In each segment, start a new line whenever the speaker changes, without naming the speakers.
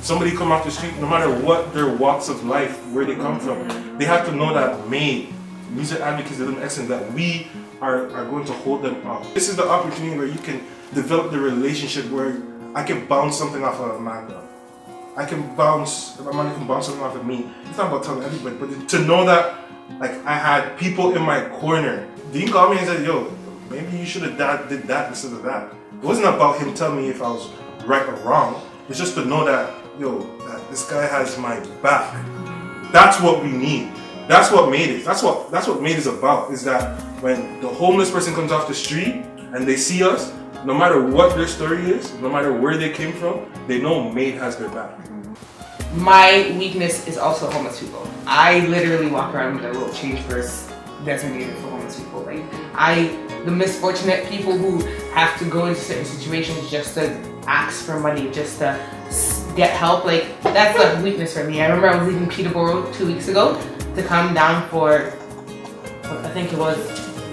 somebody come off the street, no matter what their walks of life, where they come from, they have to know that music advocates are doing excellent, that we are going to hold them up. This is the opportunity where you can develop the relationship where I can bounce something off of Amanda. Amanda can bounce something off of me. It's not about telling everybody, but to know that like I had people in my corner. Dean called me and said, yo, maybe you should have did that instead of that. It wasn't about him telling me if I was right or wrong. It's just to know that, that this guy has my back. That's what we need. That's what made it. That's what made it about, is that when the homeless person comes off the street and they see us, no matter what their story is, no matter where they came from, they know Made has their back.
My weakness is also homeless people. I literally walk around with a little change purse designated for homeless people. Like the misfortunate people who have to go into certain situations just to ask for money, just to get help. Like that's a weakness for me. I remember I was leaving Peterborough 2 weeks ago to come down for, I think it was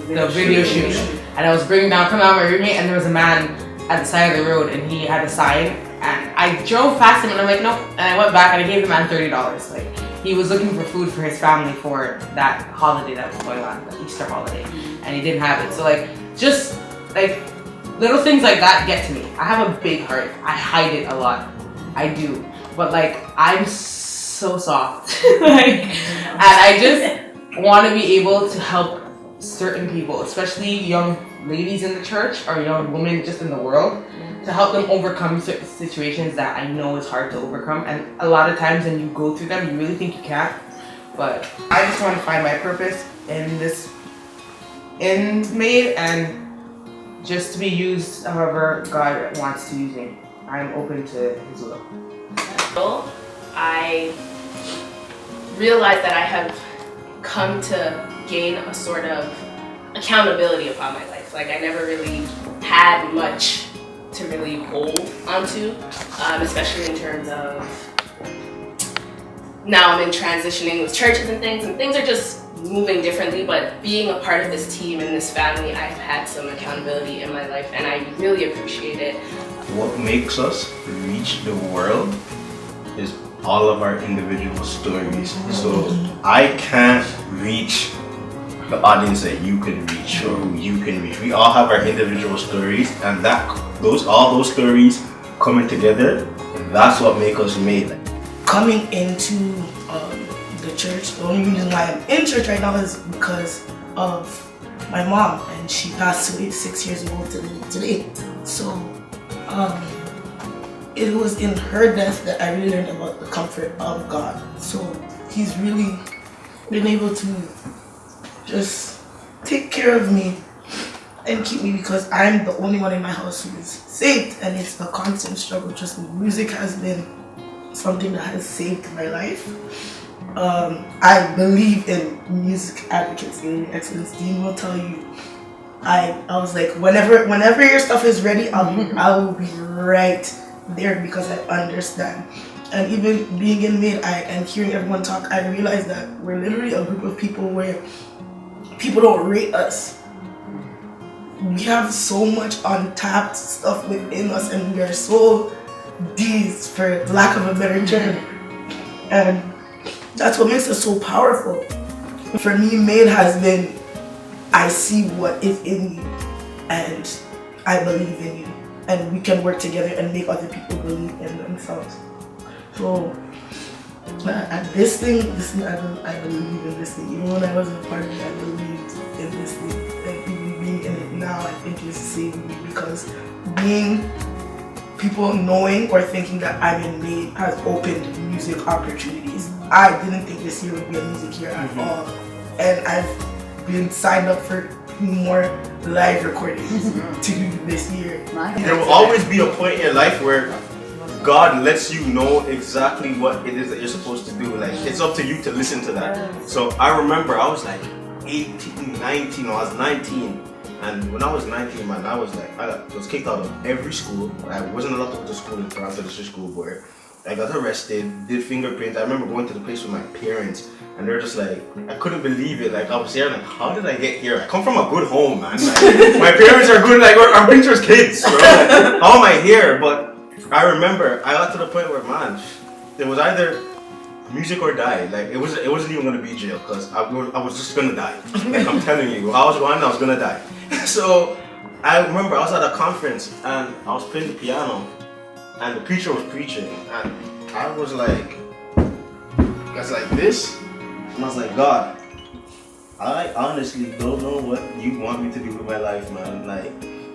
the video shoot, and I was coming down my roommate, and there was a man at the side of the road, and he had a sign. And I drove past him and I'm like, nope. And I went back and I gave the man $30. Like, he was looking for food for his family for that holiday that was going on, the Easter holiday. And he didn't have it. So like, just like little things like that get to me. I have a big heart. I hide it a lot. I do. But like, I'm so soft. And I just want to be able to help certain people, especially young ladies in the church or young women just in the world, to help them overcome certain situations that I know is hard to overcome. And a lot of times when you go through them, you really think you can't. But I just want to find my purpose in Made, and just to be used however God wants to use me. I'm open to His will.
I realized that I have come to gain a sort of accountability upon my life. Like I never really had much to really hold onto, especially in terms of now I'm in transitioning with churches and things are just moving differently, but being a part of this team and this family, I've had some accountability in my life and I really appreciate it.
What makes us reach the world is all of our individual stories. So I can't reach the audience that you can reach or who you can reach. We all have our individual stories, and all those stories coming together, that's what makes us Made.
Coming into the church, the only reason why I'm in church right now is because of my mom, and she passed away 6 years ago today. So it was in her death that I really learned about the comfort of God. So He's really been able to just take care of me and keep me, because I'm the only one in my house who is saved, and it's a constant struggle. Just music has been something that has saved my life. I believe in music advocates in excellence. Dean will tell you. I was like, whenever your stuff is ready, I will be right there, because I understand. And even being in Made, and hearing everyone talk, I realized that we're literally a group of people where people don't rate us. We have so much untapped stuff within us, and we are so D's, for lack of a better term. And that's what makes us so powerful. For me, Made has been, I see what is in you, and I believe in you, and we can work together and make other people believe in themselves. So at this thing, I believe in this thing. Even when I wasn't a part of it, I believed in this thing. Like even being in it now, I think is saving me, because people knowing or thinking that I'm in Made has opened music opportunities. I didn't think this year would be a music year at all, and I've been signed up for more live recordings to do this year.
There will always be a point in your life where God lets you know exactly what it is that you're supposed to do. Like, it's up to you to listen to that. So I remember I was like 18, 19, I was 19. And when I was 19, man, I was kicked out of every school. I wasn't allowed to go to school in Toronto District School Board. I got arrested, did fingerprints. I remember going to the place with my parents, and they're just like, I couldn't believe it. Like, I was there, like, how did I get here? I come from a good home, man. Like, my parents are good, like, I'm Pinterest kids, bro. How am I here? But I remember I got to the point where, man, it was either music or die. Like it wasn't even gonna be jail because I was just gonna die. Like I'm telling you, I was gonna die. So I remember I was at a conference and I was playing the piano and the preacher was preaching and I was like this and I was like, God, I honestly don't know what you want me to do with my life, man. Like,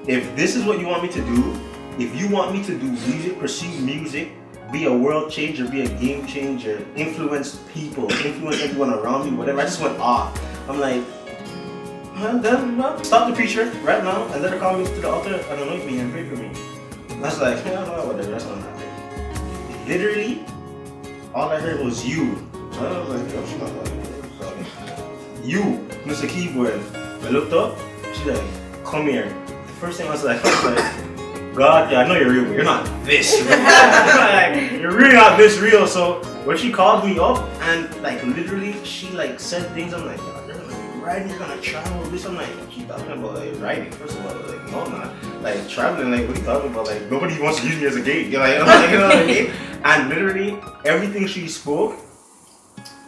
if this is what you want me to do, if you want me to do music, pursue music, be a world changer, be a game changer, influence people, influence everyone around me, whatever, I just went off. I'm like, well, stop the preacher right now and let her call me to the altar and anoint me and pray for me. I was like, yeah, no, whatever, that's not happening. Literally, all I heard was you. I was like, yo, she's not talking. You, Mr. Keyboard. I looked up, she's like, come here. The first thing I was like, God, yeah, I know you're real, but you're not this real. Like, you're really not this real. So when she called me up and like literally she like said things, I'm like, God, you're gonna be riding, you're gonna travel, this. I'm like, she's talking about like riding. First of all, I was like, no, I'm not. Like traveling, like what are you talking about? Like nobody wants to use me as a gate. You're like, I'm like, you know what I mean? And literally everything she spoke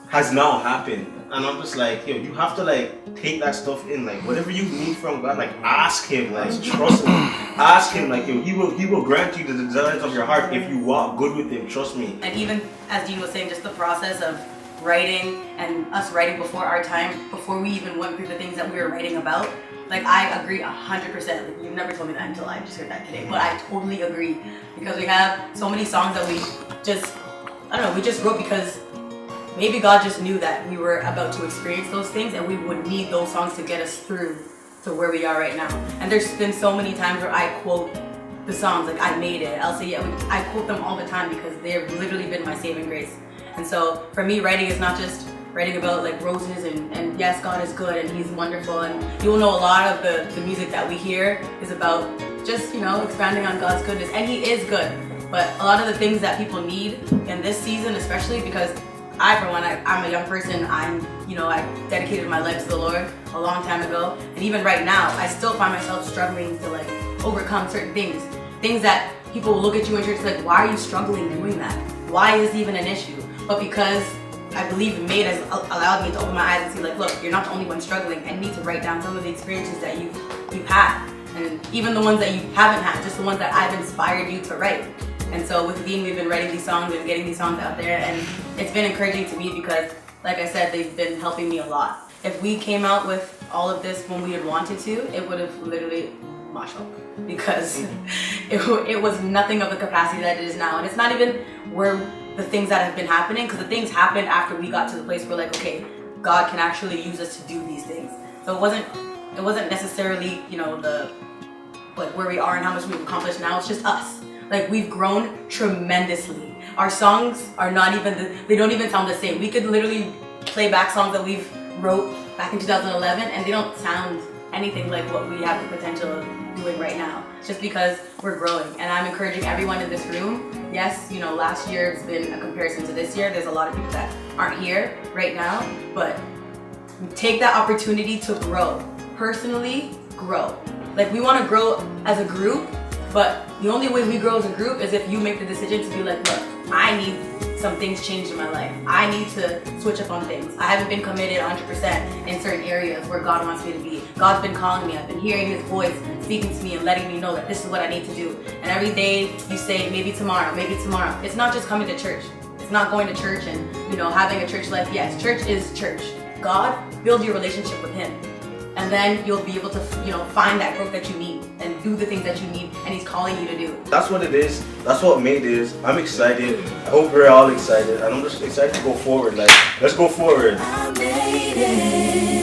has now happened. And I'm just like, yo, you have to like take that stuff in, like whatever you need from God, like ask him, like trust him. Ask him, like yo, he will grant you the desires of your heart if you walk good with him, trust me.
And even as Dean was saying, just the process of writing and us writing before our time, before we even went through the things that we were writing about, like I agree 100%. Like, you've never told me that until I just heard that today, but I totally agree because we have so many songs that we just, I don't know, we just wrote because maybe God just knew that we were about to experience those things and we would need those songs to get us through to where we are right now. And there's been so many times where I quote the songs, like I made it, I'll say, I quote them all the time because they've literally been my saving grace. And so for me, writing is not just writing about like roses and yes, God is good and he's wonderful. And you'll know a lot of the music that we hear is about just, you know, expanding on God's goodness. And he is good. But a lot of the things that people need in this season, especially because I'm a young person. I dedicated my life to the Lord a long time ago, and even right now, I still find myself struggling to like overcome certain things that people will look at you in church like, why are you struggling doing that? Why is it even an issue? But because I believe Made has allowed me to open my eyes and see like, look, you're not the only one struggling. I need to write down some of the experiences that you've had, and even the ones that you haven't had, just the ones that I've inspired you to write. And so with Dean, we've been writing these songs and getting these songs out there, and it's been encouraging to me because, like I said, they've been helping me a lot. If we came out with all of this when we had wanted to, it would have literally mashed up because it was nothing of the capacity that it is now. And it's not even where the things that have been happening, because the things happened after we got to the place where like, okay, God can actually use us to do these things. So it wasn't necessarily, you know, the like where we are and how much we've accomplished now. It's just us. Like we've grown tremendously. Our songs are not even, they don't even sound the same. We could literally play back songs that we've wrote back in 2011 and they don't sound anything like what we have the potential of doing right now. It's just because we're growing. And I'm encouraging everyone in this room. Yes, you know, last year has been a comparison to this year. There's a lot of people that aren't here right now, but take that opportunity to grow. Personally, grow. Like we want to grow as a group, but the only way we grow as a group is if you make the decision to be like, look, I need some things changed in my life. I need to switch up on things. I haven't been committed 100% in certain areas where God wants me to be. God's been calling me. I've been hearing his voice speaking to me and letting me know that this is what I need to do. And every day you say, maybe tomorrow, maybe tomorrow. It's not just coming to church. It's not going to church and, you know, having a church life. Yes, church is church. God, build your relationship with him. And then you'll be able to, you know, find that growth that you need and do the things that you need and he's calling you to do.
That's what it is. That's what Made is. I'm excited. I hope we're all excited. And I'm just excited to go forward. Like, let's go forward.
I made it.